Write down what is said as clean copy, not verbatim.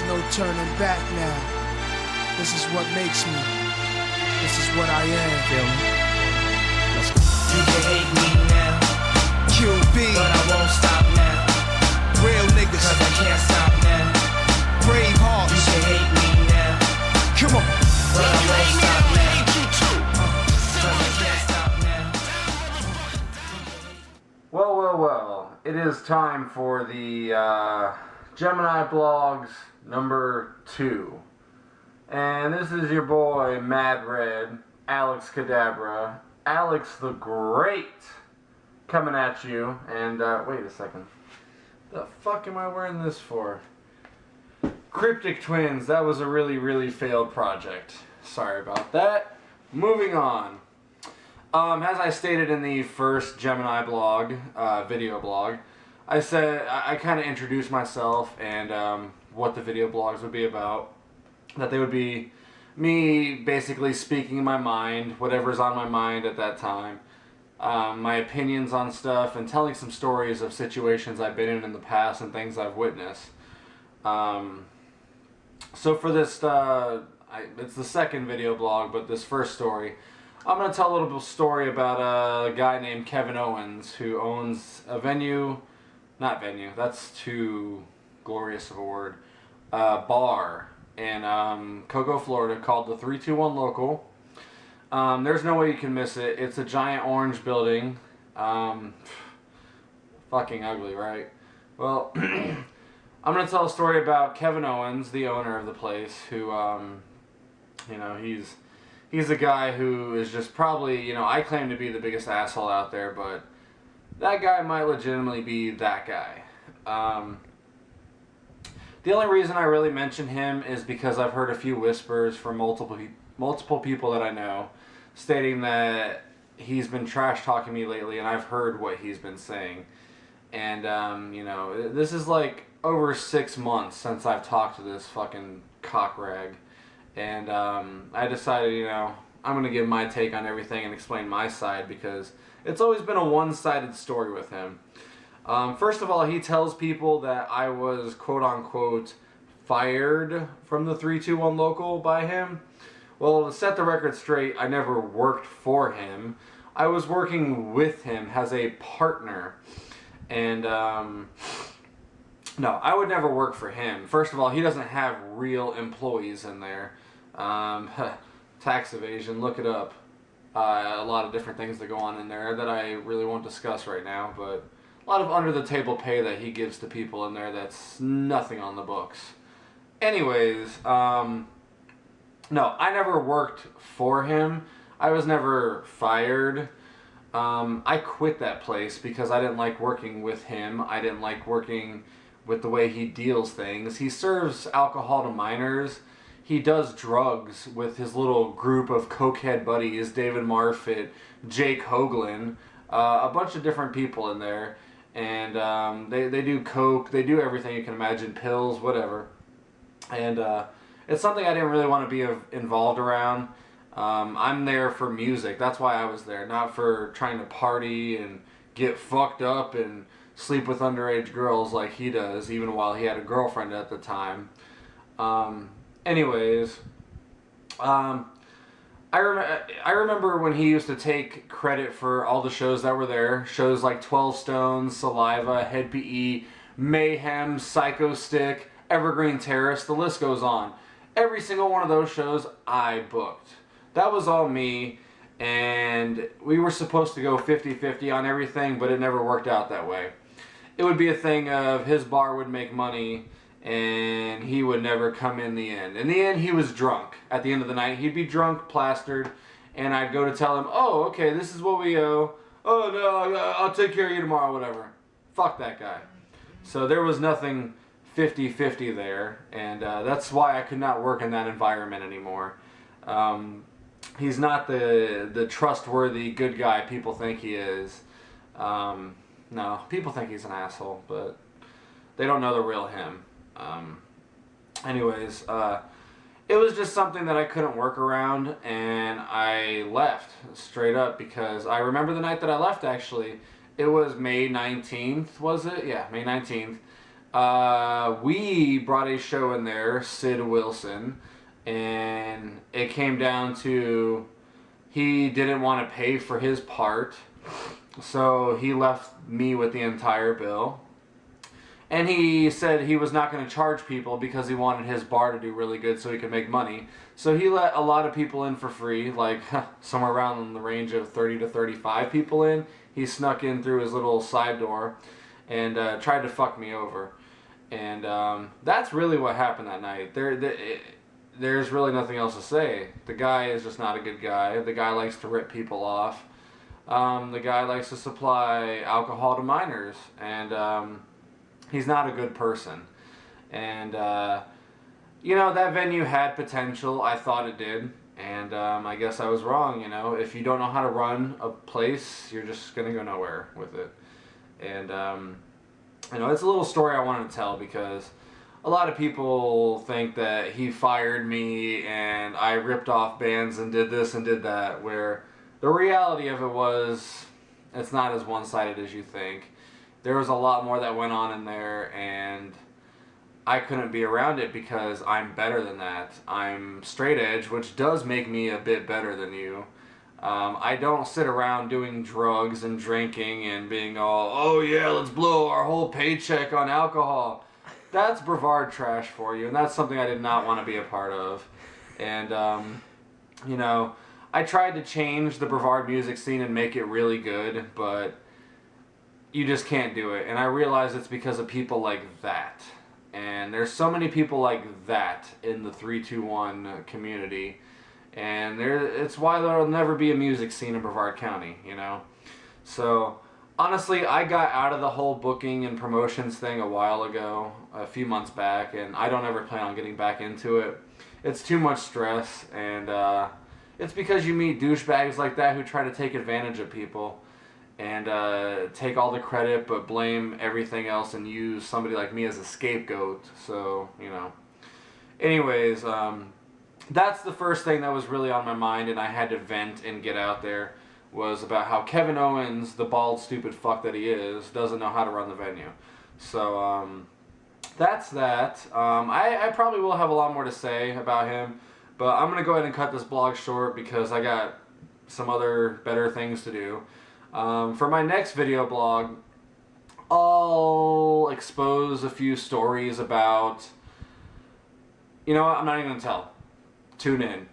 no turning back now. This is what makes me. This is what I am. Feel me? Let's go. You can hate me now, QB, but I won't stop now. real niggas, Cause I can't stop now. brave You hearts. can hate me now, Come on. but I won't stop now. Cause I can't stop now. Well, it is time for the Gemini Blogs number 2. And this is your boy, Mad Red, Alex Cadabra, Alex the Great, coming at you. And, wait a second. The fuck am I wearing this for? Cryptic Twins, that was a really failed project. Sorry about that. Moving on. As I stated in the first Gemini blog, video blog, I said I kind of introduced myself and what the video blogs would be about. That they would be me basically speaking my mind, whatever's on my mind at that time, my opinions on stuff, and telling some stories of situations I've been in the past and things I've witnessed. So for this, it's the second video blog, but this first story, I'm going to tell a little story about a guy named Kevin Owens who owns a venue, that's too glorious of a word, bar in Cocoa, Florida called the 321 Local. There's no way you can miss it. It's a giant orange building. Fucking ugly, right? Well, I'm going to tell a story about Kevin Owens, the owner of the place, who, he's a guy who is just probably, I claim to be the biggest asshole out there, but that guy might legitimately be that guy. The only reason I really mention him is because I've heard a few whispers from multiple people that I know stating that he's been trash talking me lately, and I've heard what he's been saying. And, this is like over 6 months since I've talked to this fucking cockrag. And I decided, I'm going to give my take on everything and explain my side because it's always been a one-sided story with him. First of all, he tells people that I was quote-unquote fired from the 321 Local by him. Well, to set the record straight, I never worked for him. I was working with him as a partner. And, no, I would never work for him. First of all, he doesn't have real employees in there. Tax evasion, look it up. A lot of different things that go on in there that I really won't discuss right now, but a lot of under-the-table pay that he gives to people in there that's nothing on the books. Anyways, no, I never worked for him. I was never fired. I quit that place because I didn't like working with him. I didn't like working with the way he deals things. He serves alcohol to minors. He does drugs with his little group of cokehead buddies, David Marfitt, Jake Hoagland, a bunch of different people in there. And they do coke, they do everything you can imagine, pills, whatever. And it's something I didn't really want to be involved around. I'm there for music. That's why I was there, not for trying to party and get fucked up and sleep with underage girls like he does, even while he had a girlfriend at the time. Anyways, I remember when he used to take credit for all the shows that were there. Shows like 12 Stones, Saliva, Head PE, Mayhem, Psycho Stick, Evergreen Terrace, the list goes on. Every single one of those shows I booked. That was all me, and we were supposed to go 50-50 on everything, but it never worked out that way. It would be a thing of his bar would make money, and he would never come in the end. In the end, he was drunk. At the end of the night, he'd be drunk, plastered, and I'd go to tell him, oh, okay, this is what we owe. Oh, no, I'll take care of you tomorrow, whatever. Fuck that guy. So there was nothing 50-50 there, and that's why I could not work in that environment anymore. He's not the trustworthy good guy people think he is. No, people think he's an asshole, but they don't know the real him. Anyways, it was just something that I couldn't work around, and I left straight up because I remember the night that I left, actually. It was May 19th, was it? Yeah, May 19th. We brought a show in there, Sid Wilson, and it came down to he didn't want to pay for his part, so he left me with the entire bill. And he said he was not going to charge people because he wanted his bar to do really good so he could make money. So he let a lot of people in for free, like somewhere around the range of 30 to 35 people in. He snuck in through his little side door and tried to fuck me over. And that's really what happened that night. There's really nothing else to say. The guy is just not a good guy. The guy likes to rip people off. The guy likes to supply alcohol to minors. And he's not a good person. And, you know, that venue had potential. I thought it did. And I guess I was wrong, you know. If you don't know how to run a place, you're just going to go nowhere with it. And, you know, it's a little story I wanted to tell because a lot of people think that he fired me and I ripped off bands and did this and did that, where the reality of it was it's not as one-sided as you think. There was a lot more that went on in there, and I couldn't be around it because I'm better than that. I'm straight edge, which does make me a bit better than you. I don't sit around doing drugs and drinking and being all, oh yeah, let's blow our whole paycheck on alcohol. That's Brevard trash for you, and that's something I did not want to be a part of. And, you know, I tried to change the Brevard music scene and make it really good, but you just can't do it. And I realize it's because of people like that. And there's so many people like that in the 321 community. And it's why there'll never be a music scene in Brevard County, you know? So, honestly, I got out of the whole booking and promotions thing a while ago, a few months back, and I don't ever plan on getting back into it. It's too much stress, and it's because you meet douchebags like that who try to take advantage of people and take all the credit but blame everything else and use somebody like me as a scapegoat. So, you know. Anyways, that's the first thing that was really on my mind, and I had to vent and get out there, was about how Kevin Owens, the bald, stupid fuck that he is, doesn't know how to run the venue. So, that's that. I probably will have a lot more to say about him, but I'm going to go ahead and cut this blog short because I got some other better things to do. For my next video blog, I'll expose a few stories about, you know what, I'm not even going to tell. Tune in.